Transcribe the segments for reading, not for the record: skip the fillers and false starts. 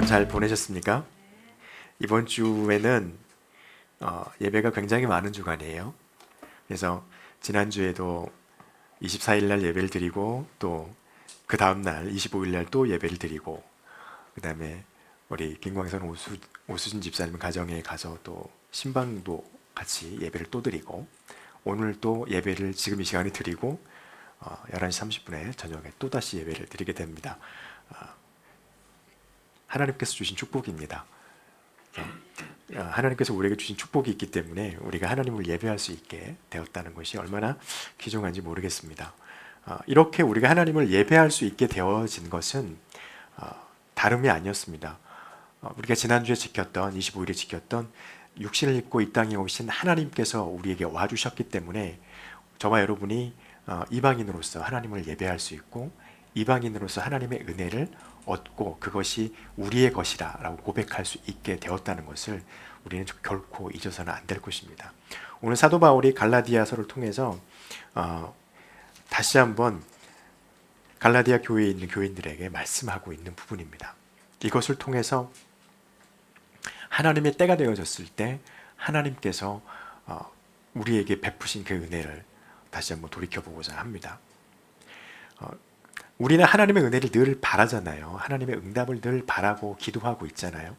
주간 잘 보내셨습니까? 이번 주에는 예배가 굉장히 많은 주간이에요. 그래서 지난주에도 24일 날 예배를 드리고 또 그 다음 날 25일 날 또 예배를 드리고 그 다음에 우리 김광선 오수진 집사님 가정에 가서 또 신방도 같이 예배를 또 드리고 오늘 또 예배를 지금 이 시간에 드리고 11시 30분에 저녁에 또다시 예배를 드리게 됩니다. 하나님께서 주신 축복입니다. 하나님께서 우리에게 주신 축복이 있기 때문에 우리가 하나님을 예배할 수 있게 되었다는 것이 얼마나 귀중한지 모르겠습니다. 이렇게 우리가 하나님을 예배할 수 있게 되어진 것은 다름이 아니었습니다. 우리가 지난주에 지켰던 25일에 지켰던 육신을 입고 이 땅에 오신 하나님께서 우리에게 와주셨기 때문에 저와 여러분이 이방인으로서 하나님을 예배할 수 있고 이방인으로서 하나님의 은혜를 얻고 그것이 우리의 것이라 라고 고백할 수 있게 되었다는 것을 우리는 결코 잊어서는 안 될 것입니다. 오늘 사도 바울이 갈라디아서를 통해서 다시 한번 갈라디아 교회에 있는 교인들에게 말씀하고 있는 부분입니다. 이것을 통해서 하나님의 때가 되어졌을 때 하나님께서 우리에게 베푸신 그 은혜를 다시 한번 돌이켜보고자 합니다. 우리는 하나님의 은혜를 늘 바라잖아요. 하나님의 응답을 늘 바라고 기도하고 있잖아요.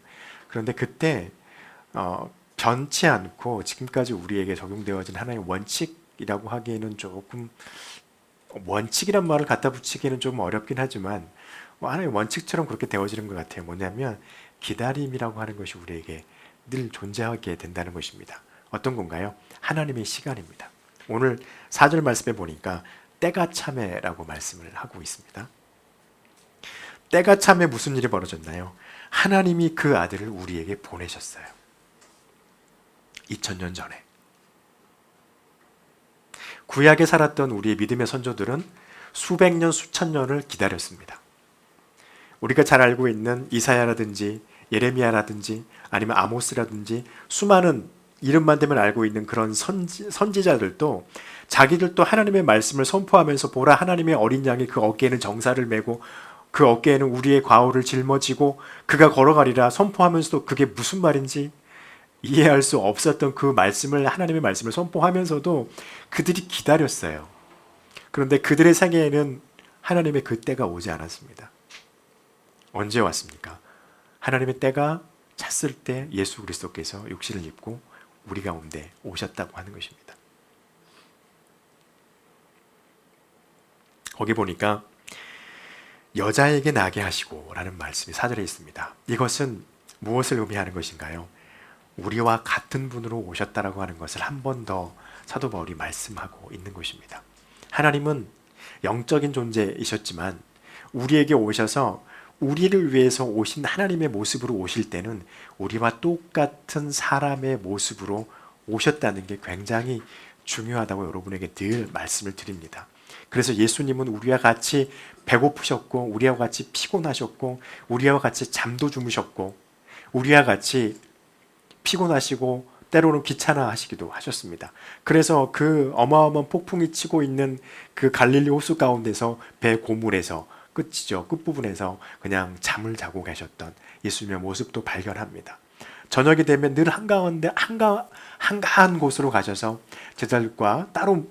그런데 그때 변치 않고 지금까지 우리에게 적용되어진 하나님의 원칙이라고 하기에는 조금 원칙이란 말을 갖다 붙이기는 좀 어렵긴 하지만 하나님의 원칙처럼 그렇게 되어지는 것 같아요. 뭐냐면 기다림이라고 하는 것이 우리에게 늘 존재하게 된다는 것입니다. 어떤 건가요? 하나님의 시간입니다. 오늘 4절 말씀에 보니까 때가 참에라고 말씀을 하고 있습니다. 때가 참에 무슨 일이 벌어졌나요? 하나님이 그 아들을 우리에게 보내셨어요. 2000년 전에. 구약에 살았던 우리의 믿음의 선조들은 수백 년, 수천 년을 기다렸습니다. 우리가 잘 알고 있는 이사야라든지 예레미야라든지 아니면 아모스라든지 수많은 이름만 되면 알고 있는 그런 선지자들도 자기들도 하나님의 말씀을 선포하면서 보라 하나님의 어린 양이 그 어깨에는 정사를 메고 그 어깨에는 우리의 과오를 짊어지고 그가 걸어가리라 선포하면서도 그게 무슨 말인지 이해할 수 없었던 그 말씀을 하나님의 말씀을 선포하면서도 그들이 기다렸어요. 그런데 그들의 생애에는 하나님의 그 때가 오지 않았습니다. 언제 왔습니까? 하나님의 때가 찼을 때 예수 그리스도께서 육신을 입고 우리 가운데 오셨다고 하는 것입니다. 거기 보니까 여자에게 나게 하시고 라는 말씀이 4절에 있습니다. 이것은 무엇을 의미하는 것인가요? 우리와 같은 분으로 오셨다라고 하는 것을 한 번 더 사도 바울이 말씀하고 있는 것입니다. 하나님은 영적인 존재이셨지만 우리에게 오셔서 우리를 위해서 오신 하나님의 모습으로 오실 때는 우리와 똑같은 사람의 모습으로 오셨다는 게 굉장히 중요하다고 여러분에게 늘 말씀을 드립니다. 그래서 예수님은 우리와 같이 배고프셨고 우리와 같이 피곤하셨고 우리와 같이 잠도 주무셨고 우리와 같이 피곤하시고 때로는 귀찮아 하시기도 하셨습니다. 그래서 그 어마어마한 폭풍이 치고 있는 그 갈릴리 호수 가운데서 배 고물에서 끝이죠. 끝부분에서 그냥 잠을 자고 계셨던 예수님의 모습도 발견합니다. 저녁이 되면 늘 한가한 곳으로 가셔서 제자들과 따로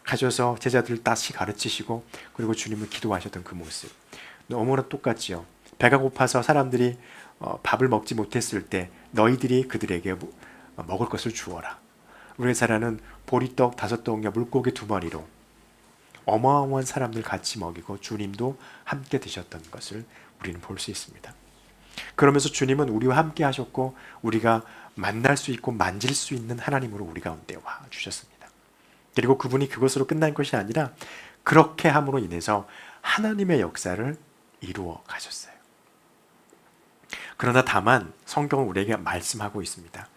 가셔서 제자들을 다시 가르치시고 그리고 주님을 기도하셨던 그 모습 너무나 똑같지요. 배가 고파서 사람들이 밥을 먹지 못했을 때 너희들이 그들에게 먹을 것을 주어라. 우리나라는 보리떡 5덩이와 물고기 2마리로 어마어마한 사람들 같이 먹이고 주님도 함께 드셨던 것을 우리는 볼 수 있습니다. 그러면서 주님은 우리와 함께 하셨고 우리가 만날 수 있고 만질 수 있는 하나님으로 우리 가운데 와 주셨습니다. 그리고 그분이 그것으로 끝난 것이 아니라 그렇게 함으로 인해서 하나님의 역사를 이루어 가셨어요. 그러나 다만 성경은 우리에게 말씀하고 있습니다.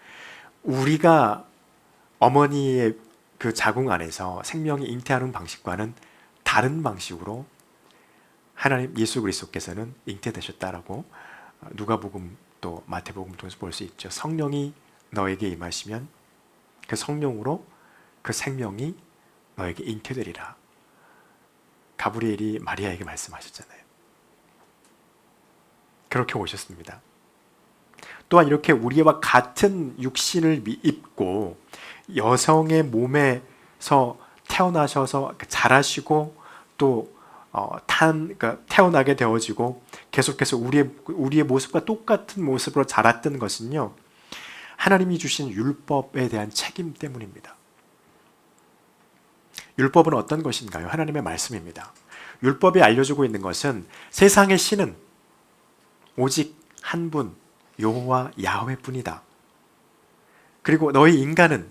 우리가 어머니의 그 자궁 안에서 생명이 잉태하는 방식과는 다른 방식으로 하나님 예수 그리스도께서는 잉태되셨다라고 누가복음 또 마태복음 통해서 볼 수 있죠. 성령이 너에게 임하시면 그 성령으로 그 생명이 너에게 잉태되리라. 가브리엘이 마리아에게 말씀하셨잖아요. 그렇게 오셨습니다. 또한 이렇게 우리와 같은 육신을 입고 여성의 몸에서 태어나셔서 자라시고 또 그러니까 태어나게 되어지고 계속해서 우리의 모습과 똑같은 모습으로 자랐던 것은요, 하나님이 주신 율법에 대한 책임 때문입니다. 율법은 어떤 것인가요? 하나님의 말씀입니다. 율법이 알려주고 있는 것은 세상의 신은 오직 한 분, 여호와 야훼뿐이다. 그리고 너희 인간은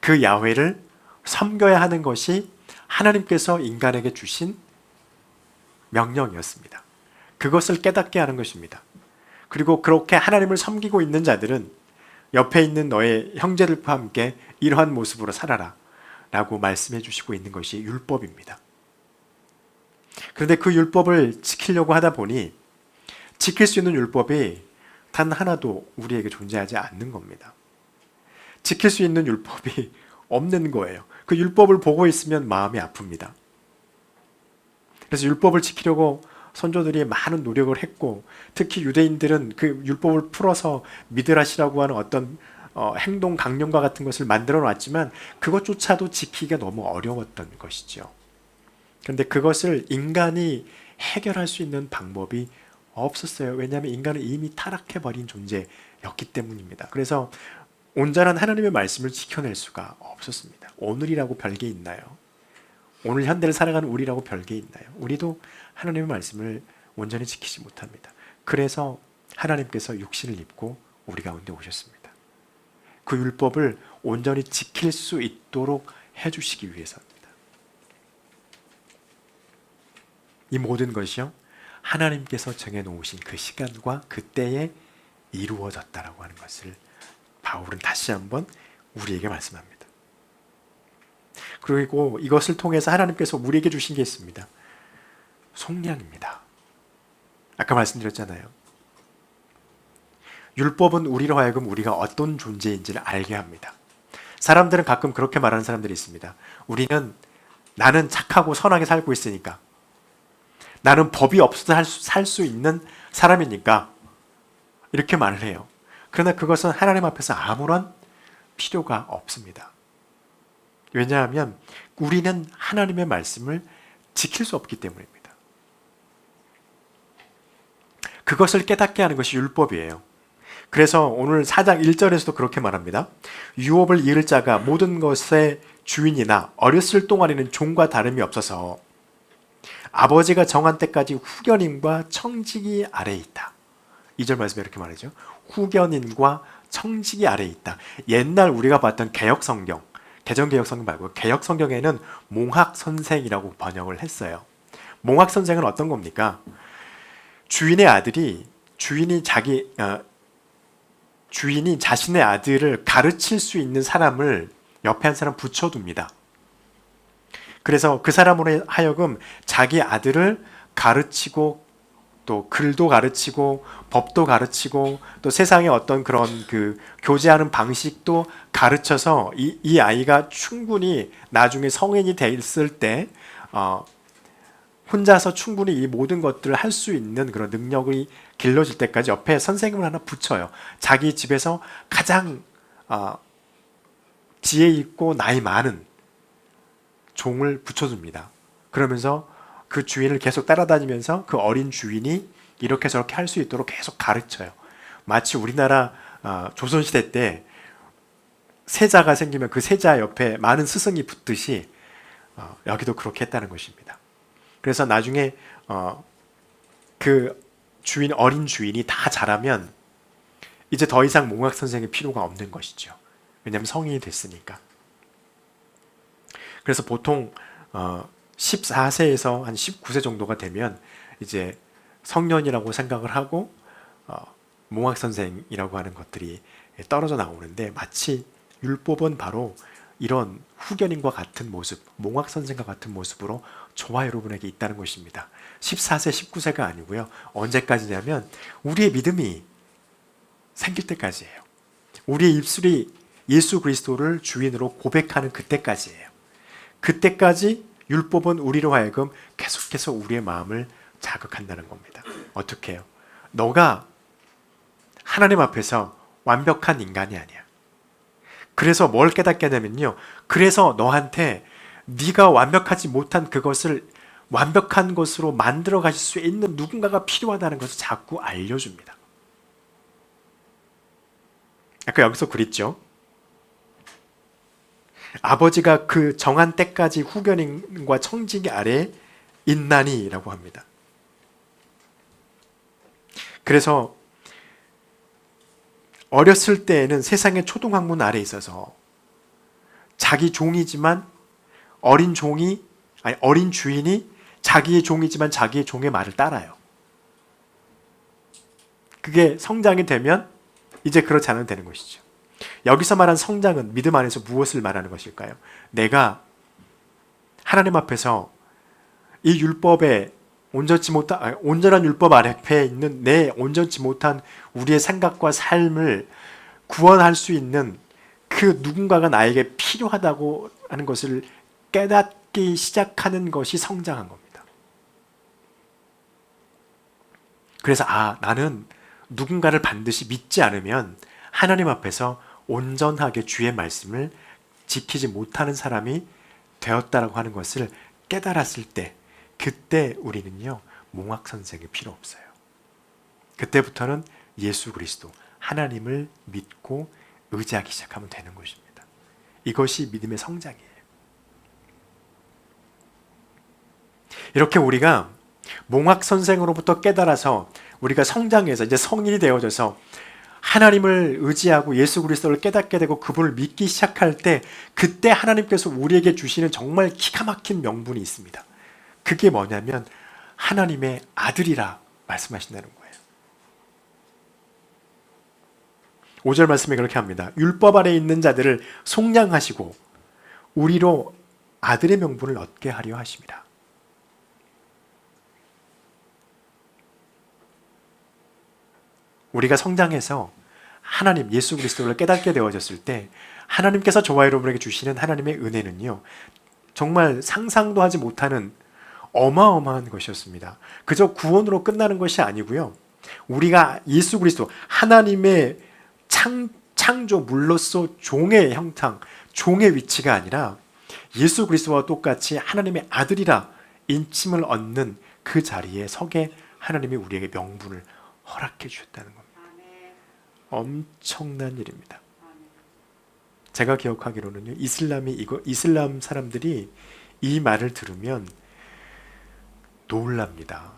그 야훼를 섬겨야 하는 것이 하나님께서 인간에게 주신 명령이었습니다. 그것을 깨닫게 하는 것입니다. 그리고 그렇게 하나님을 섬기고 있는 자들은 옆에 있는 너의 형제들과 함께 이러한 모습으로 살아라 라고 말씀해 주시고 있는 것이 율법입니다. 그런데 그 율법을 지키려고 하다 보니 지킬 수 있는 율법이 단 하나도 우리에게 존재하지 않는 겁니다. 지킬 수 있는 율법이 없는 거예요. 그 율법을 보고 있으면 마음이 아픕니다. 그래서 율법을 지키려고 선조들이 많은 노력을 했고, 특히 유대인들은 그 율법을 풀어서 미드라시라고 하는 어떤 행동 강령과 같은 것을 만들어 놨지만 그것조차도 지키기가 너무 어려웠던 것이죠. 그런데 그것을 인간이 해결할 수 있는 방법이 없었어요. 왜냐하면 인간은 이미 타락해버린 존재였기 때문입니다. 그래서 온전한 하나님의 말씀을 지켜낼 수가 없었습니다. 오늘이라고 별게 있나요? 오늘 현대를 살아가는 우리라고 별게 있나요? 우리도 하나님의 말씀을 온전히 지키지 못합니다. 그래서 하나님께서 육신을 입고 우리 가운데 오셨습니다. 그 율법을 온전히 지킬 수 있도록 해주시기 위해서입니다. 이 모든 것이요, 하나님께서 정해놓으신 그 시간과 그때에 이루어졌다라고 하는 것을 바울은 다시 한번 우리에게 말씀합니다. 그리고 이것을 통해서 하나님께서 우리에게 주신 게 있습니다. 속량입니다. 아까 말씀드렸잖아요. 율법은 우리로 하여금 우리가 어떤 존재인지를 알게 합니다. 사람들은 가끔 그렇게 말하는 사람들이 있습니다. 나는 착하고 선하게 살고 있으니까, 나는 법이 없어도 살 수 있는 사람이니까 이렇게 말을 해요. 그러나 그것은 하나님 앞에서 아무런 필요가 없습니다. 왜냐하면 우리는 하나님의 말씀을 지킬 수 없기 때문입니다. 그것을 깨닫게 하는 것이 율법이에요. 그래서 오늘 4장 1절에서도 그렇게 말합니다. 유업을 이을 자가 모든 것의 주인이나 어렸을 동안에는 종과 다름이 없어서 아버지가 정한 때까지 후견인과 청지기 아래에 있다. 2절 말씀에 이렇게 말하죠. 후견인과 청지기 아래에 있다. 옛날 우리가 봤던 개역성경, 개정개역성경 말고 개역성경에는 몽학선생이라고 번역을 했어요. 몽학선생은 어떤 겁니까? 주인의 아들이 주인이 자신의 아들을 가르칠 수 있는 사람을 옆에 한 사람 붙여둡니다. 그래서 그 사람으로 하여금 자기 아들을 가르치고 또 글도 가르치고 법도 가르치고 또 세상의 어떤 그런 그 교제하는 방식도 가르쳐서 이 아이가 충분히 나중에 성인이 됐을 때 혼자서 충분히 이 모든 것들을 할 수 있는 그런 능력이 길러질 때까지 옆에 선생님을 하나 붙여요. 자기 집에서 가장 지혜 있고 나이 많은 종을 붙여줍니다. 그러면서 그 주인을 계속 따라다니면서 그 어린 주인이 이렇게 저렇게 할 수 있도록 계속 가르쳐요. 마치 우리나라 조선시대 때 세자가 생기면 그 세자 옆에 많은 스승이 붙듯이 여기도 그렇게 했다는 것입니다. 그래서 나중에 그 어린 주인이 다 자라면 이제 더 이상 몽학 선생의 필요가 없는 것이죠. 왜냐하면 성인이 됐으니까. 그래서 보통 14세에서 한 19세 정도가 되면 이제 성년이라고 생각을 하고 몽학 선생이라고 하는 것들이 떨어져 나오는데, 마치 율법은 바로 이런 후견인과 같은 모습, 몽학 선생과 같은 모습으로 저와 여러분에게 있다는 것입니다. 14세, 19세가 아니고요. 언제까지냐면 우리의 믿음이 생길 때까지예요. 우리의 입술이 예수 그리스도를 주인으로 고백하는 그때까지예요. 그때까지 율법은 우리로 하여금 계속해서 우리의 마음을 자극한다는 겁니다. 어떻게 해요? 너가 하나님 앞에서 완벽한 인간이 아니야. 그래서 뭘 깨닫겠냐면요. 그래서 너한테 네가 완벽하지 못한 그것을 완벽한 것으로 만들어 가실 수 있는 누군가가 필요하다는 것을 자꾸 알려줍니다. 아까 여기서 그랬죠. 아버지가 그 정한 때까지 후견인과 청지기 아래 있나니라고 합니다. 그래서 어렸을 때에는 세상의 초등학문 아래 있어서 자기 종이지만 어린 주인이 자기의 종이지만 자기의 종의 말을 따라요. 그게 성장이 되면 이제 그렇지 않으면 되는 것이죠. 여기서 말한 성장은 믿음 안에서 무엇을 말하는 것일까요? 내가 하나님 앞에서 이 율법에 온전한 율법 앞에 있는 내 온전치 못한 우리의 생각과 삶을 구원할 수 있는 그 누군가가 나에게 필요하다고 하는 것을 깨닫기 시작하는 것이 성장한 겁니다. 그래서 나는 누군가를 반드시 믿지 않으면 하나님 앞에서 온전하게 주의 말씀을 지키지 못하는 사람이 되었다라고 하는 것을 깨달았을 때, 그때 우리는요 몽학 선생이 필요 없어요. 그때부터는 예수 그리스도 하나님을 믿고 의지하기 시작하면 되는 것입니다. 이것이 믿음의 성장이에요. 이렇게 우리가 몽학 선생으로부터 깨달아서 우리가 성장해서 이제 성인이 되어져서 하나님을 의지하고 예수 그리스도를 깨닫게 되고 그분을 믿기 시작할 때, 그때 하나님께서 우리에게 주시는 정말 기가 막힌 명분이 있습니다. 그게 뭐냐면 하나님의 아들이라 말씀하신다는 거예요. 5절 말씀에 그렇게 합니다. 율법 아래 있는 자들을 속량하시고 우리로 아들의 명분을 얻게 하려 하십니다. 우리가 성장해서 하나님 예수 그리스도를 깨닫게 되어졌을 때 하나님께서 저와 여러분에게 주시는 하나님의 은혜는요 정말 상상도 하지 못하는 어마어마한 것이었습니다. 그저 구원으로 끝나는 것이 아니고요, 우리가 예수 그리스도 하나님의 창조 물로서 종의 형상, 종의 위치가 아니라 예수 그리스도와 똑같이 하나님의 아들이라 인침을 얻는 그 자리에 서게 하나님이 우리에게 명분을 허락해 주셨다는 겁니다. 엄청난 일입니다. 제가 기억하기로는요, 이슬람 사람들이 이 말을 들으면 놀랍니다.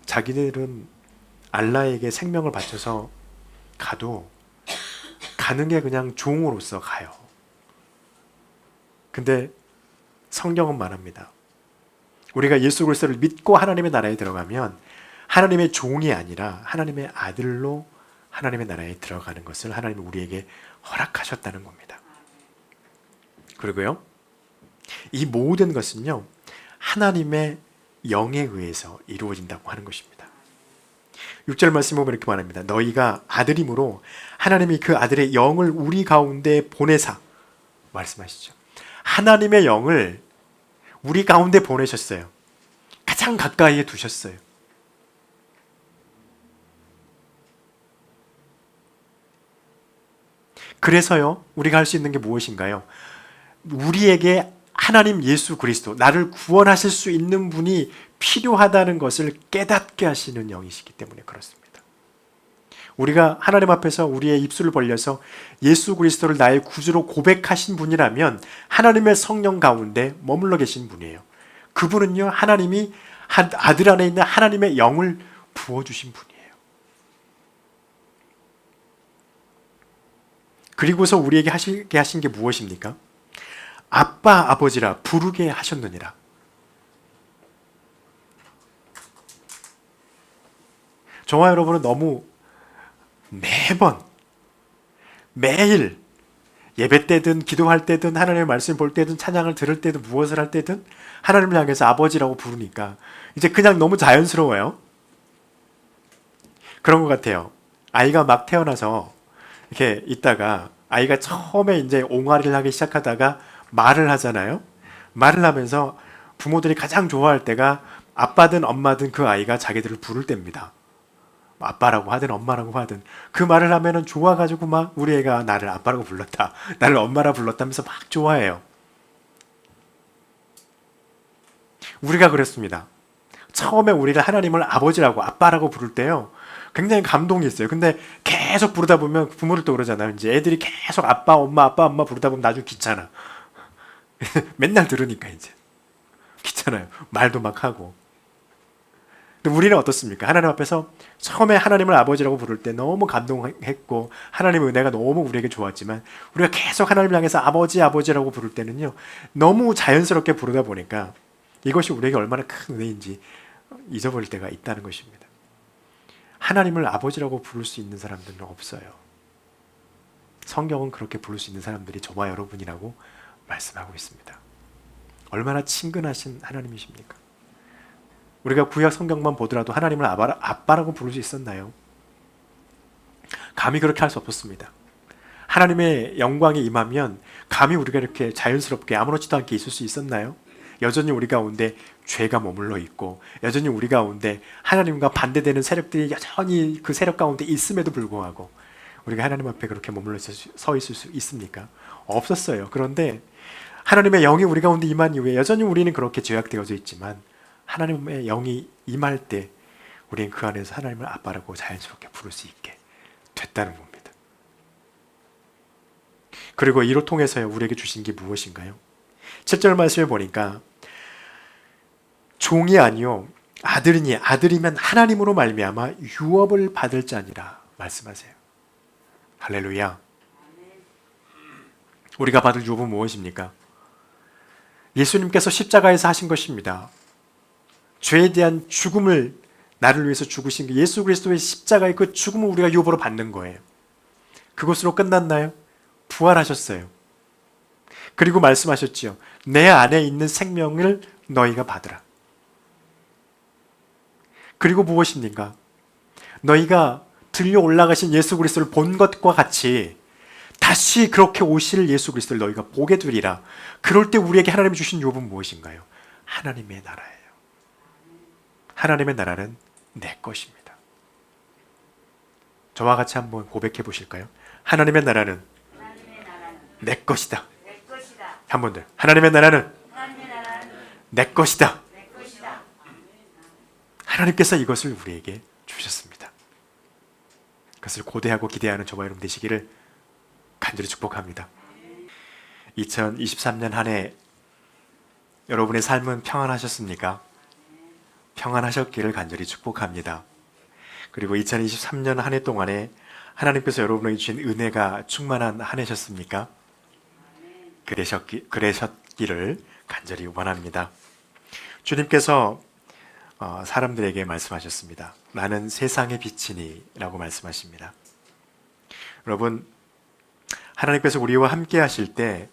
자기들은 알라에게 생명을 바쳐서 가도 가는 게 그냥 종으로서 가요. 근데 성경은 말합니다. 우리가 예수 그리스도를 믿고 하나님의 나라에 들어가면 하나님의 종이 아니라 하나님의 아들로 하나님의 나라에 들어가는 것을 하나님이 우리에게 허락하셨다는 겁니다. 그리고요, 이 모든 것은요 하나님의 영에 의해서 이루어진다고 하는 것입니다. 6절 말씀 보면 이렇게 말합니다. 너희가 아들이므로 하나님이 그 아들의 영을 우리 가운데 보내사, 말씀하시죠. 하나님의 영을 우리 가운데 보내셨어요. 가장 가까이에 두셨어요. 그래서요 우리가 할 수 있는 게 무엇인가요? 우리에게 하나님 예수 그리스도, 나를 구원하실 수 있는 분이 필요하다는 것을 깨닫게 하시는 영이시기 때문에 그렇습니다. 우리가 하나님 앞에서 우리의 입술을 벌려서 예수 그리스도를 나의 구주로 고백하신 분이라면 하나님의 성령 가운데 머물러 계신 분이에요. 그분은요 하나님이 아들 안에 있는 하나님의 영을 부어주신 분이에요. 그리고서 우리에게 하시게 하신 게 무엇입니까? 아빠 아버지라 부르게 하셨느니라. 저와 여러분은 너무 매일 예배 때든 기도할 때든 하나님의 말씀 볼 때든 찬양을 들을 때든 무엇을 할 때든 하나님을 향해서 아버지라고 부르니까 이제 그냥 너무 자연스러워요. 그런 것 같아요. 아이가 막 태어나서 이렇게 있다가 아이가 처음에 이제 옹알이를 하기 시작하다가 말을 하잖아요. 말을 하면서 부모들이 가장 좋아할 때가 아빠든 엄마든 그 아이가 자기들을 부를 때입니다. 아빠라고 하든 엄마라고 하든 그 말을 하면은 좋아가지고 막 우리 애가 나를 아빠라고 불렀다, 나를 엄마라 불렀다면서 막 좋아해요. 우리가 그랬습니다. 처음에 우리가 하나님을 아버지라고 아빠라고 부를 때요, 굉장히 감동이 있어요. 근데 계속 부르다 보면 부모를 또 그러잖아요. 이제 애들이 계속 아빠 엄마 부르다 보면 나중에 귀찮아. 맨날 들으니까 이제 귀찮아요. 말도 막 하고. 근데 우리는 어떻습니까? 하나님 앞에서 처음에 하나님을 아버지라고 부를 때 너무 감동했고 하나님의 은혜가 너무 우리에게 좋았지만, 우리가 계속 하나님을 향해서 아버지라고 부를 때는요, 너무 자연스럽게 부르다 보니까 이것이 우리에게 얼마나 큰 은혜인지 잊어버릴 때가 있다는 것입니다. 하나님을 아버지라고 부를 수 있는 사람들은 없어요. 성경은 그렇게 부를 수 있는 사람들이 저와 여러분이라고 말씀하고 있습니다. 얼마나 친근하신 하나님이십니까? 우리가 구약 성경만 보더라도 하나님을 아빠라고 부를 수 있었나요? 감히 그렇게 할 수 없었습니다. 하나님의 영광이 임하면 감히 우리가 이렇게 자연스럽게 아무렇지도 않게 있을 수 있었나요? 여전히 우리 가운데 죄가 머물러 있고, 여전히 우리 가운데 하나님과 반대되는 세력들이 여전히 그 세력 가운데 있음에도 불구하고 우리가 하나님 앞에 그렇게 머물러 서 있을 수 있습니까? 없었어요. 그런데 하나님의 영이 우리 가운데 임한 이후에 여전히 우리는 그렇게 죄악되어져 있지만, 하나님의 영이 임할 때 우리는 그 안에서 하나님을 아빠라고 자연스럽게 부를 수 있게 됐다는 겁니다. 그리고 이로 통해서 우리에게 주신 게 무엇인가요? 7절 말씀을 보니까 종이 아니요 아들이니 아들이면 하나님으로 말미암아 유업을 받을 자니라 말씀하세요. 할렐루야. 우리가 받을 유업은 무엇입니까? 예수님께서 십자가에서 하신 것입니다. 죄에 대한 죽음을 나를 위해서 죽으신 게, 예수 그리스도의 십자가의 그 죽음을 우리가 유업으로 받는 거예요. 그것으로 끝났나요? 부활하셨어요. 그리고 말씀하셨지요. 내 안에 있는 생명을 너희가 받으라. 그리고 무엇입니까? 너희가 들려 올라가신 예수 그리스도를 본 것과 같이 다시 그렇게 오실 예수 그리스도를 너희가 보게 되리라. 그럴 때 우리에게 하나님이 주신 유업은 무엇인가요? 하나님의 나라예요. 하나님의 나라는 내 것입니다. 저와 같이 한번 고백해 보실까요? 하나님의 나라는 내 것이다. 한 번 더. 하나님의 나라는 내 것이다. 하나님께서 이것을 우리에게 주셨습니다. 그것을 고대하고 기대하는 저와 여러분 되시기를 간절히 축복합니다. 2023년 한 해 여러분의 삶은 평안하셨습니까? 평안하셨기를 간절히 축복합니다. 그리고 2023년 한 해 동안에 하나님께서 여러분에게 주신 은혜가 충만한 한 해셨습니까? 그러셨기를 간절히 원합니다. 주님께서 사람들에게 말씀하셨습니다. 나는 세상의 빛이니 라고 말씀하십니다. 여러분, 하나님께서 우리와 함께 하실 때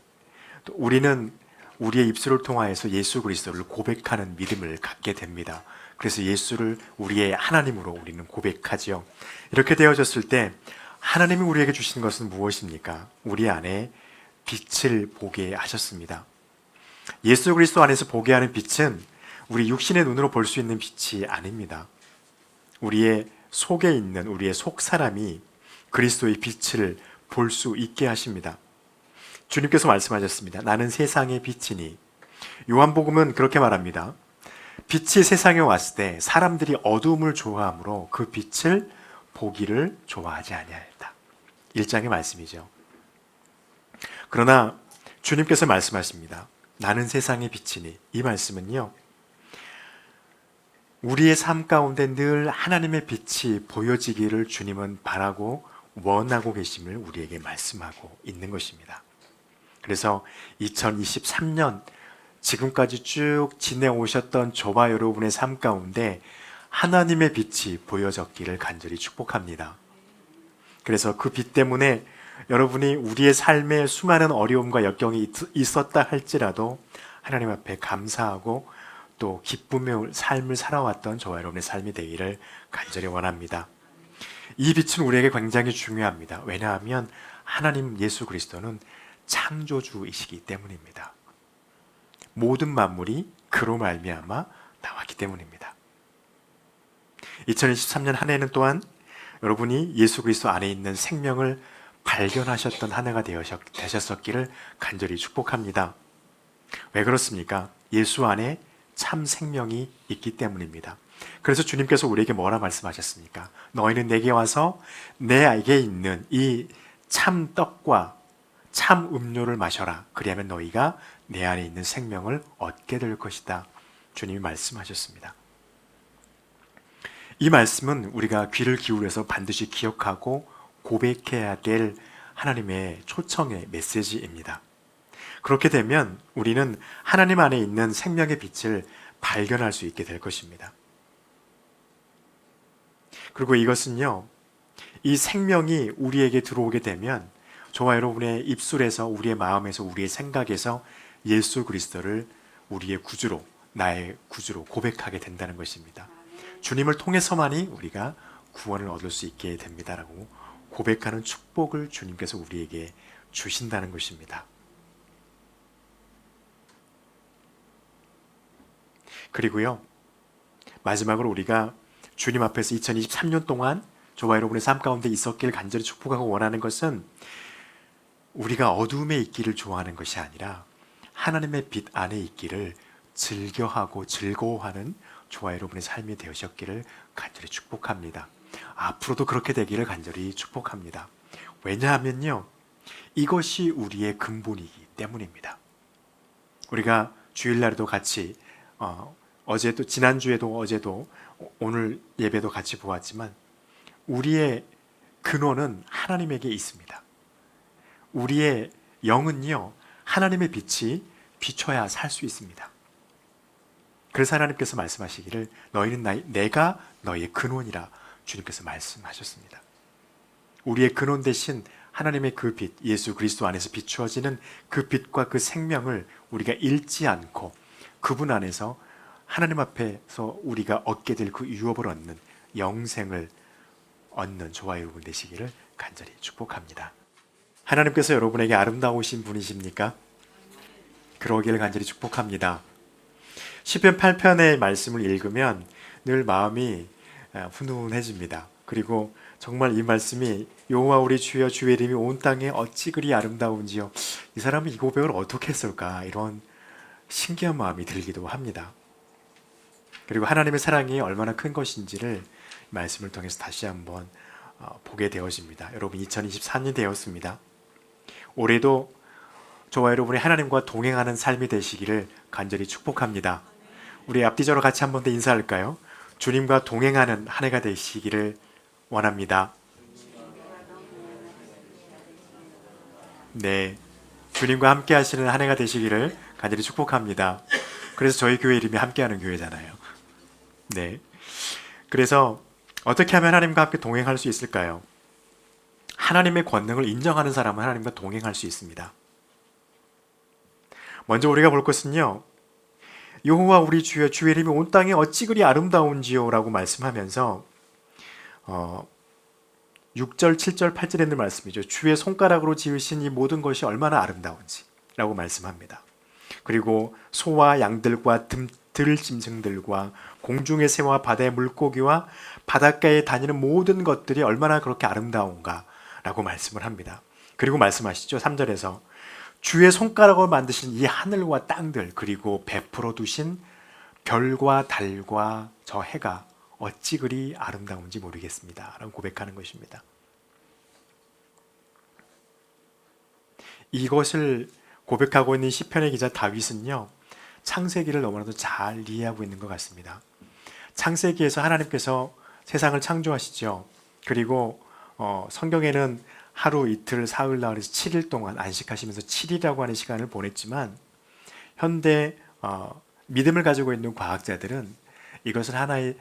우리는 우리의 입술을 통하여서 예수 그리스도를 고백하는 믿음을 갖게 됩니다. 그래서 예수를 우리의 하나님으로 우리는 고백하지요. 이렇게 되어졌을 때 하나님이 우리에게 주신 것은 무엇입니까? 우리 안에 빛을 보게 하셨습니다. 예수 그리스도 안에서 보게 하는 빛은 우리 육신의 눈으로 볼 수 있는 빛이 아닙니다. 우리의 속에 있는 우리의 속 사람이 그리스도의 빛을 볼 수 있게 하십니다. 주님께서 말씀하셨습니다. 나는 세상의 빛이니. 요한복음은 그렇게 말합니다. 빛이 세상에 왔을 때 사람들이 어두움을 좋아하므로 그 빛을 보기를 좋아하지 아니하였다. 1장의 말씀이죠. 그러나 주님께서 말씀하십니다. 나는 세상의 빛이니. 이 말씀은요, 우리의 삶 가운데 늘 하나님의 빛이 보여지기를 주님은 바라고 원하고 계심을 우리에게 말씀하고 있는 것입니다. 그래서 2023년 지금까지 쭉 지내오셨던 저와 여러분의 삶 가운데 하나님의 빛이 보여졌기를 간절히 축복합니다. 그래서 그 빛 때문에 여러분이 우리의 삶에 수많은 어려움과 역경이 있었다 할지라도 하나님 앞에 감사하고 또 기쁨의 삶을 살아왔던 저와 여러분의 삶이 되기를 간절히 원합니다. 이 빛은 우리에게 굉장히 중요합니다. 왜냐하면 하나님 예수 그리스도는 창조주이시기 때문입니다. 모든 만물이 그로 말미암아 나왔기 때문입니다. 2023년 한 해는 또한 여러분이 예수 그리스도 안에 있는 생명을 발견하셨던 한 해가 되셨었기를 간절히 축복합니다. 왜 그렇습니까? 예수 안에 참 생명이 있기 때문입니다. 그래서 주님께서 우리에게 뭐라 말씀하셨습니까? 너희는 내게 와서 내게 있는 이 참 떡과 참 음료를 마셔라. 그리하면 너희가 내 안에 있는 생명을 얻게 될 것이다. 주님이 말씀하셨습니다. 이 말씀은 우리가 귀를 기울여서 반드시 기억하고 고백해야 될 하나님의 초청의 메시지입니다. 그렇게 되면 우리는 하나님 안에 있는 생명의 빛을 발견할 수 있게 될 것입니다. 그리고 이것은요, 이 생명이 우리에게 들어오게 되면 저와 여러분의 입술에서, 우리의 마음에서, 우리의 생각에서 예수 그리스도를 우리의 구주로, 나의 구주로 고백하게 된다는 것입니다. 주님을 통해서만이 우리가 구원을 얻을 수 있게 됩니다라고 고백하는 축복을 주님께서 우리에게 주신다는 것입니다. 그리고요, 마지막으로 우리가 주님 앞에서 2023년 동안 저와 여러분의 삶 가운데 있었길 간절히 축복하고 원하는 것은 우리가 어둠에 있기를 좋아하는 것이 아니라 하나님의 빛 안에 있기를 즐겨하고 즐거워하는 저와 여러분의 삶이 되셨기를 간절히 축복합니다. 앞으로도 그렇게 되기를 간절히 축복합니다. 왜냐하면요, 이것이 우리의 근본이기 때문입니다. 우리가 주일날에도 같이 어제도, 지난주에도, 어제도, 오늘 예배도 같이 보았지만 우리의 근원은 하나님에게 있습니다. 우리의 영은요, 하나님의 빛이 비춰야 살 수 있습니다. 그래서 하나님께서 말씀하시기를 너희는 내가 너희의 근원이라 주님께서 말씀하셨습니다. 우리의 근원 대신 하나님의 그 빛, 예수 그리스도 안에서 비추어지는 그 빛과 그 생명을 우리가 잃지 않고 그분 안에서 하나님 앞에서 우리가 얻게 될 그 유업을 얻는 영생을 얻는 저와 여러분 되시기를 간절히 축복합니다. 하나님께서 여러분에게 아름다우신 분이십니까? 그러기를 간절히 축복합니다. 시편 8편의 말씀을 읽으면 늘 마음이 훈훈해집니다. 그리고 정말 이 말씀이 여호와 우리 주여 주의 이름이 온 땅에 어찌 그리 아름다운지요. 이 사람은 이 고백을 어떻게 했을까? 이런 신기한 마음이 들기도 합니다. 그리고 하나님의 사랑이 얼마나 큰 것인지를 말씀을 통해서 다시 한번 보게 되어집니다. 여러분 2024년이 되었습니다. 올해도 저와 여러분이 하나님과 동행하는 삶이 되시기를 간절히 축복합니다. 우리 앞뒤적으로 같이 한 번 더 인사할까요? 주님과 동행하는 한 해가 되시기를 원합니다. 네, 주님과 함께 하시는 한 해가 되시기를 간절히 축복합니다. 그래서 저희 교회 이름이 함께하는 교회잖아요. 네, 그래서 어떻게 하면 하나님과 함께 동행할 수 있을까요? 하나님의 권능을 인정하는 사람은 하나님과 동행할 수 있습니다. 먼저 우리가 볼 것은요, 여호와 우리 주여 주의 이름이 온 땅에 어찌 그리 아름다운지요 라고 말씀하면서 6절, 7절, 8절에 있는 말씀이죠. 주의 손가락으로 지으신 이 모든 것이 얼마나 아름다운지 라고 말씀합니다. 그리고 소와 양들과 들짐승들과 공중의 새와 바다의 물고기와 바닷가에 다니는 모든 것들이 얼마나 그렇게 아름다운가 라고 말씀을 합니다. 그리고 말씀하시죠. 3절에서 주의 손가락으로 만드신 이 하늘과 땅들, 그리고 베풀어 두신 별과 달과 저 해가 어찌 그리 아름다운지 모르겠습니다 라고 고백하는 것입니다. 이것을 고백하고 있는 시편의 기자 다윗은요, 창세기를 너무나도 잘 이해하고 있는 것 같습니다. 창세기에서 하나님께서 세상을 창조하시죠. 그리고 성경에는 하루, 이틀, 사흘, 나흘에서 7일 동안 안식하시면서 7일이라고 하는 시간을 보냈지만 현대 믿음을 가지고 있는 과학자들은 이것을 하나의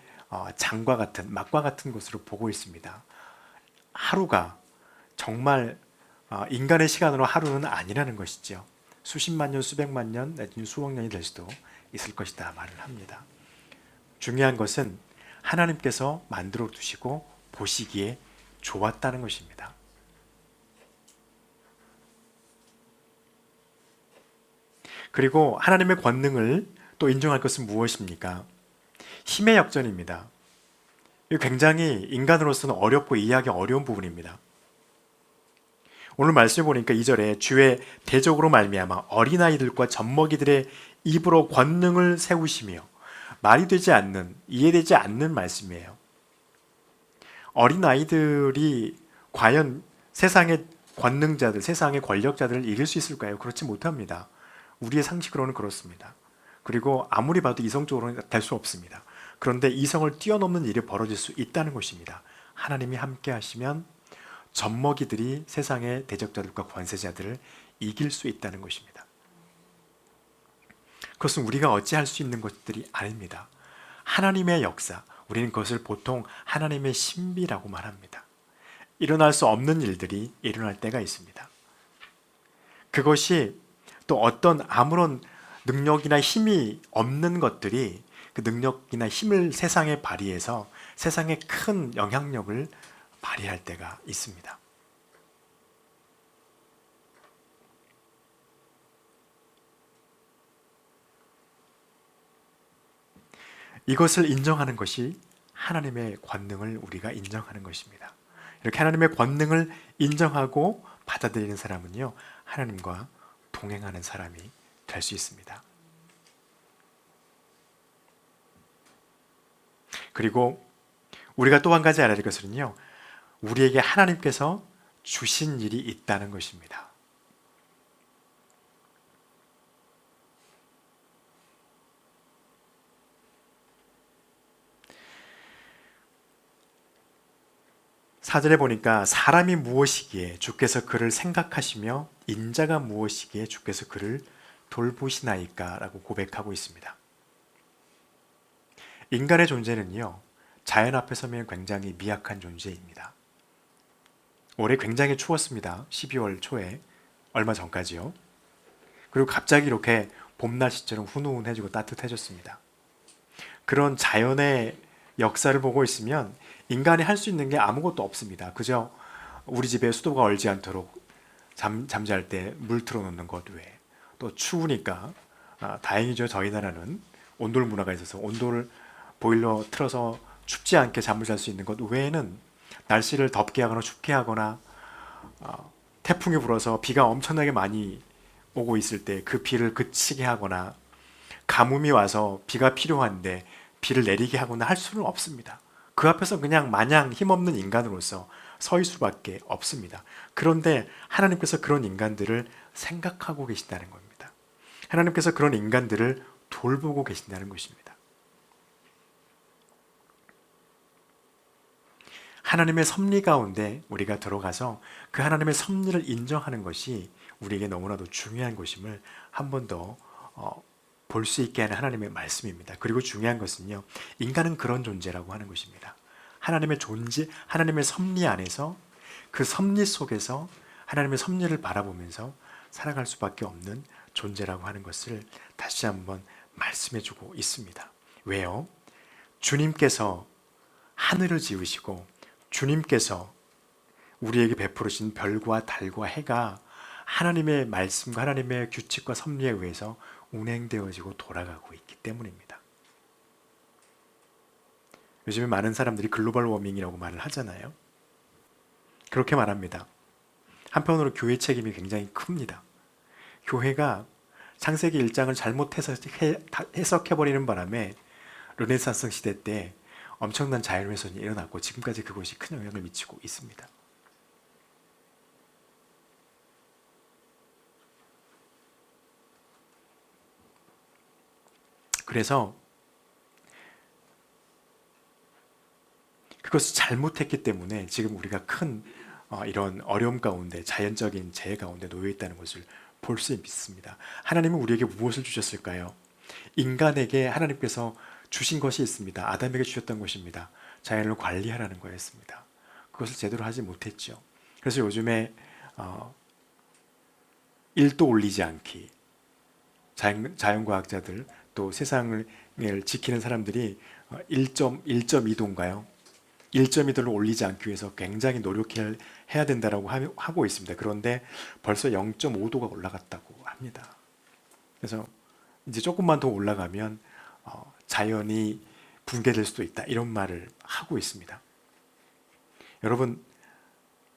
장과 같은, 막과 같은 것으로 보고 있습니다. 하루가 정말 인간의 시간으로 하루는 아니라는 것이죠. 수십만 년, 수백만 년, 내지는 수억 년이 될 수도 있을 것이다 말을 합니다. 중요한 것은 하나님께서 만들어 두시고 보시기에 좋았다는 것입니다. 그리고 하나님의 권능을 또 인정할 것은 무엇입니까? 힘의 역전입니다. 이거 굉장히 인간으로서는 어렵고 이해하기 어려운 부분입니다. 오늘 말씀을 보니까 2절에 주의 대적으로 말미암아 어린아이들과 젖먹이들의 입으로 권능을 세우시며, 말이 되지 않는, 이해되지 않는 말씀이에요. 어린아이들이 과연 세상의 권능자들, 세상의 권력자들을 이길 수 있을까요? 그렇지 못합니다. 우리의 상식으로는 그렇습니다. 그리고 아무리 봐도 이성적으로는 될 수 없습니다. 그런데 이성을 뛰어넘는 일이 벌어질 수 있다는 것입니다. 하나님이 함께 하시면 젖먹이들이 세상의 대적자들과 권세자들을 이길 수 있다는 것입니다. 그것은 우리가 어찌할 수 있는 것들이 아닙니다. 하나님의 역사, 우리는 그것을 보통 하나님의 신비라고 말합니다. 일어날 수 없는 일들이 일어날 때가 있습니다. 그것이 또 어떤 아무런 능력이나 힘이 없는 것들이 그 능력이나 힘을 세상에 발휘해서 세상에 큰 영향력을 발휘할 때가 있습니다. 이것을 인정하는 것이 하나님의 권능을 우리가 인정하는 것입니다. 이렇게 하나님의 권능을 인정하고 받아들이는 사람은요, 하나님과 동행하는 사람이 될 수 있습니다. 그리고 우리가 또 한 가지 알아야 될 것은요, 우리에게 하나님께서 주신 일이 있다는 것입니다. 사절에 보니까 사람이 무엇이기에 주께서 그를 생각하시며 인자가 무엇이기에 주께서 그를 돌보시나이까 라고 고백하고 있습니다. 인간의 존재는요, 자연 앞에 서면 굉장히 미약한 존재입니다. 올해 굉장히 추웠습니다. 12월 초에, 얼마 전까지요. 그리고 갑자기 이렇게 봄날씨처럼 훈훈해지고 따뜻해졌습니다. 그런 자연의 역사를 보고 있으면 인간이 할 수 있는 게 아무것도 없습니다. 그저 우리 집에 수도가 얼지 않도록 잠잘 때 물 틀어놓는 것 외에, 또 추우니까 다행이죠. 저희 나라는 온돌 문화가 있어서 온돌 보일러 틀어서 춥지 않게 잠을 잘 수 있는 것 외에는, 날씨를 덥게 하거나 춥게 하거나 태풍이 불어서 비가 엄청나게 많이 오고 있을 때 그 비를 그치게 하거나, 가뭄이 와서 비가 필요한데 비를 내리게 하거나 할 수는 없습니다. 그 앞에서 그냥 마냥 힘없는 인간으로서 설 수밖에 없습니다. 그런데 하나님께서 그런 인간들을 생각하고 계신다는 겁니다. 하나님께서 그런 인간들을 돌보고 계신다는 것입니다. 하나님의 섭리 가운데 우리가 들어가서 그 하나님의 섭리를 인정하는 것이 우리에게 너무나도 중요한 것임을 한 번 더 볼 수 있게 하는 하나님의 말씀입니다. 그리고 중요한 것은요, 인간은 그런 존재라고 하는 것입니다. 하나님의 존재, 하나님의 섭리 안에서, 그 섭리 속에서 하나님의 섭리를 바라보면서 살아갈 수밖에 없는 존재라고 하는 것을 다시 한번 말씀해 주고 있습니다. 왜요? 주님께서 하늘을 지으시고 주님께서 우리에게 베풀으신 별과 달과 해가 하나님의 말씀과 하나님의 규칙과 섭리에 의해서 운행되어지고 돌아가고 있기 때문입니다. 요즘에 많은 사람들이 글로벌 워밍이라고 말을 하잖아요. 그렇게 말합니다. 한편으로 교회 책임이 굉장히 큽니다. 교회가 창세기 1장을 잘못 해석해버리는 바람에 르네상스 시대 때 엄청난 자연훼손이 일어났고 지금까지 그것이 큰 영향을 미치고 있습니다. 그래서 그것을 잘못했기 때문에 지금 우리가 큰 이런 어려움 가운데, 자연적인 재해 가운데 놓여 있다는 것을 볼 수 있습니다. 하나님은 우리에게 무엇을 주셨을까요? 인간에게 하나님께서 주신 것이 있습니다. 아담에게 주셨던 것입니다. 자연을 관리하라는 거였습니다. 그것을 제대로 하지 못했죠. 그래서 요즘에 1도 올리지 않기, 자연과학자들 또 세상을 지키는 사람들이 1.2도인가요? 1.2도를 올리지 않기 위해서 굉장히 노력해야 된다고 하고 있습니다. 그런데 벌써 0.5도가 올라갔다고 합니다. 그래서 이제 조금만 더 올라가면 자연이 붕괴될 수도 있다. 이런 말을 하고 있습니다. 여러분,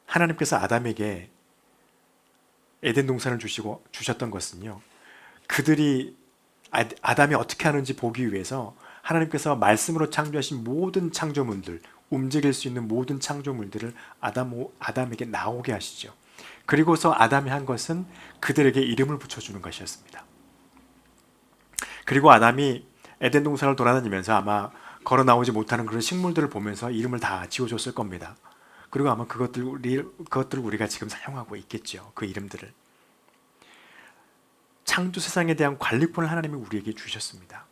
하나님께서 아담에게 에덴 동산을 주셨던 것은요, 그들이 아담이 어떻게 하는지 보기 위해서 하나님께서 말씀으로 창조하신 모든 창조물들, 움직일 수 있는 모든 창조물들을 아담에게 나오게 하시죠. 그리고서 아담이 한 것은 그들에게 이름을 붙여주는 것이었습니다. 그리고 아담이 에덴 동산을 돌아다니면서 아마 걸어 나오지 못하는 그런 식물들을 보면서 이름을 다 지어줬을 겁니다. 그리고 아마 그것들을 우리가 지금 사용하고 있겠죠. 그 이름들을. 창조 세상에 대한 관리권을 하나님이 우리에게 주셨습니다.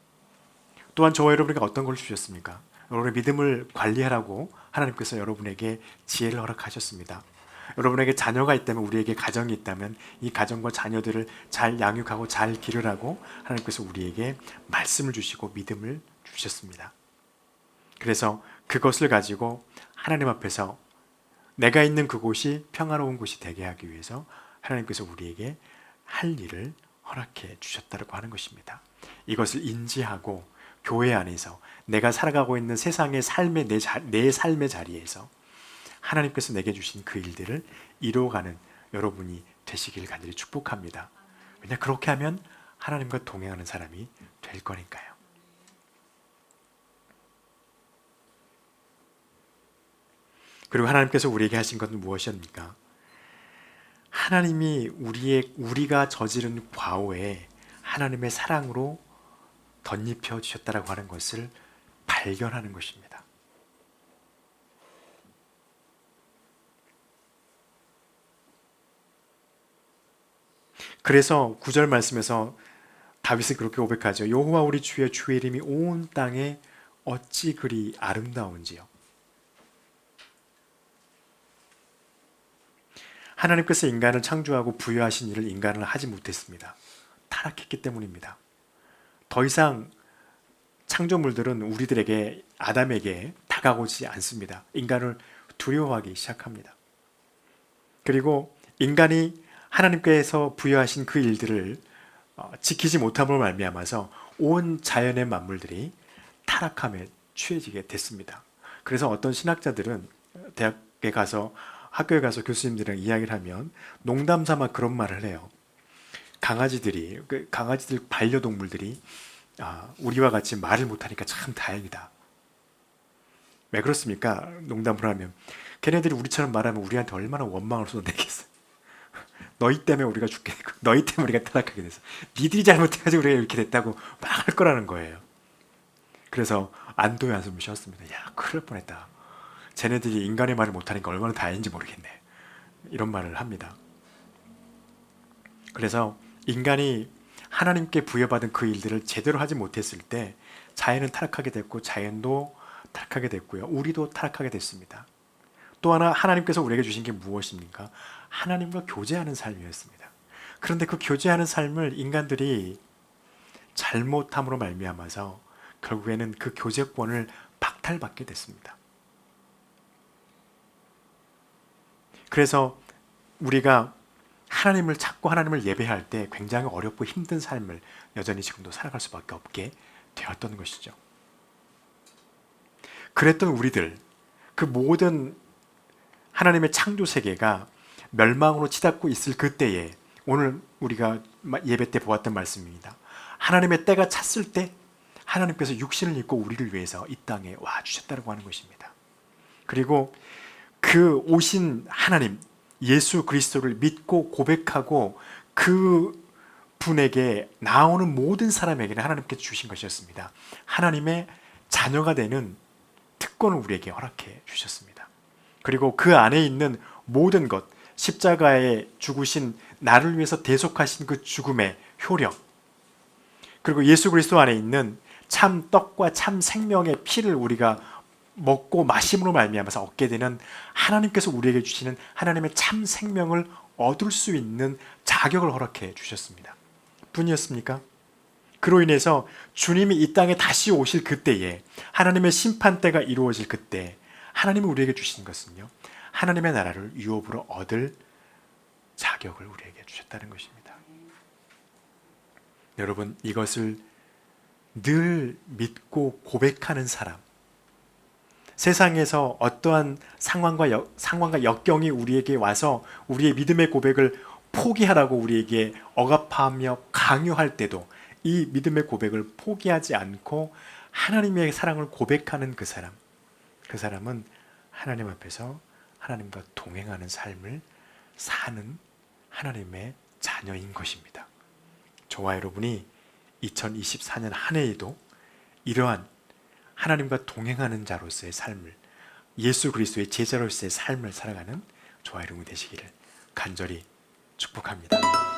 또한 저와 여러분에게 어떤 걸 주셨습니까? 여러분의 믿음을 관리하라고 하나님께서 여러분에게 지혜를 허락하셨습니다. 여러분에게 자녀가 있다면, 우리에게 가정이 있다면 이 가정과 자녀들을 잘 양육하고 잘 기르라고 하나님께서 우리에게 말씀을 주시고 믿음을 주셨습니다. 그래서 그것을 가지고 하나님 앞에서 내가 있는 그곳이 평화로운 곳이 되게 하기 위해서 하나님께서 우리에게 할 일을 허락해 주셨다고 하는 것입니다. 이것을 인지하고 교회 안에서 내가 살아가고 있는 세상의 삶의 내 삶의 자리에서 하나님께서 내게 주신 그 일들을 이루어가는 여러분이 되시길 간절히 축복합니다. 왜냐, 그렇게 하면 하나님과 동행하는 사람이 될 거니까요. 그리고 하나님께서 우리에게 하신 것은 무엇이었습니까? 하나님이 우리가 저지른 과오에 하나님의 사랑으로 덧입혀 주셨다라고 하는 것을 발견하는 것입니다. 그래서 9절 말씀에서 다윗은 그렇게 고백하죠. 여호와 우리 주의 이름이 온 땅에 어찌 그리 아름다운지요. 하나님께서 인간을 창조하고 부여하신 일을 인간은 하지 못했습니다. 타락했기 때문입니다. 더 이상 창조물들은 우리들에게, 아담에게 다가오지 않습니다. 인간을 두려워하기 시작합니다. 그리고 인간이 하나님께서 부여하신 그 일들을 지키지 못함으로 말미암아서 온 자연의 만물들이 타락함에 취해지게 됐습니다. 그래서 어떤 신학자들은 대학에 가서, 학교에 가서 교수님들이랑 이야기를 하면 농담 삼아 그런 말을 해요. 강아지들, 반려동물들이 우리와 같이 말을 못하니까 참 다행이다. 왜 그렇습니까? 농담을 하면 걔네들이 우리처럼 말하면 우리한테 얼마나 원망을 쏟아내겠어. 너희 때문에 우리가 죽게 되고, 너희 때문에 우리가 타락하게 돼서, 니들이 잘못해가지고 우리가 이렇게 됐다고 막 할 거라는 거예요. 그래서 안도의 한숨을 쉬었습니다. 야, 큰일 뻔했다. 쟤네들이 인간의 말을 못하니까 얼마나 다행인지 모르겠네. 이런 말을 합니다. 그래서 인간이 하나님께 부여받은 그 일들을 제대로 하지 못했을 때 자연은 타락하게 됐고, 자연도 타락하게 됐고요. 우리도 타락하게 됐습니다. 또 하나 하나님께서 우리에게 주신 게 무엇입니까? 하나님과 교제하는 삶이었습니다. 그런데 그 교제하는 삶을 인간들이 잘못함으로 말미암아서 결국에는 그 교제권을 박탈받게 됐습니다. 그래서 우리가 하나님을 찾고 하나님을 예배할 때 굉장히 어렵고 힘든 삶을 여전히 지금도 살아갈 수밖에 없게 되었던 것이죠. 그랬던 우리들, 그 모든 하나님의 창조 세계가 멸망으로 치닫고 있을 그때에, 오늘 우리가 예배 때 보았던 말씀입니다. 하나님의 때가 찼을 때 하나님께서 육신을 입고 우리를 위해서 이 땅에 와 주셨다고 하는 것입니다. 그리고 그 오신 하나님 예수 그리스도를 믿고 고백하고 그 분에게 나오는 모든 사람에게는 하나님께서 주신 것이었습니다. 하나님의 자녀가 되는 특권을 우리에게 허락해 주셨습니다. 그리고 그 안에 있는 모든 것, 십자가에 죽으신 나를 위해서 대속하신 그 죽음의 효력, 그리고 예수 그리스도 안에 있는 참 떡과 참 생명의 피를 우리가 먹고 마심으로 말미암아서 얻게 되는, 하나님께서 우리에게 주시는 하나님의 참 생명을 얻을 수 있는 자격을 허락해 주셨습니다. 뿐이었습니까? 그로 인해서 주님이 이 땅에 다시 오실 그때에, 하나님의 심판대가 이루어질 그때 하나님이 우리에게 주신 것은요, 하나님의 나라를 유업으로 얻을 자격을 우리에게 주셨다는 것입니다. 여러분, 이것을 늘 믿고 고백하는 사람, 세상에서 어떠한 상황과 역경이 우리에게 와서 우리의 믿음의 고백을 포기하라고 우리에게 억압하며 강요할 때도 이 믿음의 고백을 포기하지 않고 하나님의 사랑을 고백하는 그 사람은 하나님 앞에서 하나님과 동행하는 삶을 사는 하나님의 자녀인 것입니다. 저와 여러분이 2024년 한 해에도 이러한 하나님과 동행하는 자로서의 삶을, 예수 그리스도의 제자로서의 삶을 살아가는 저와 여러분이 되시기를 간절히 축복합니다.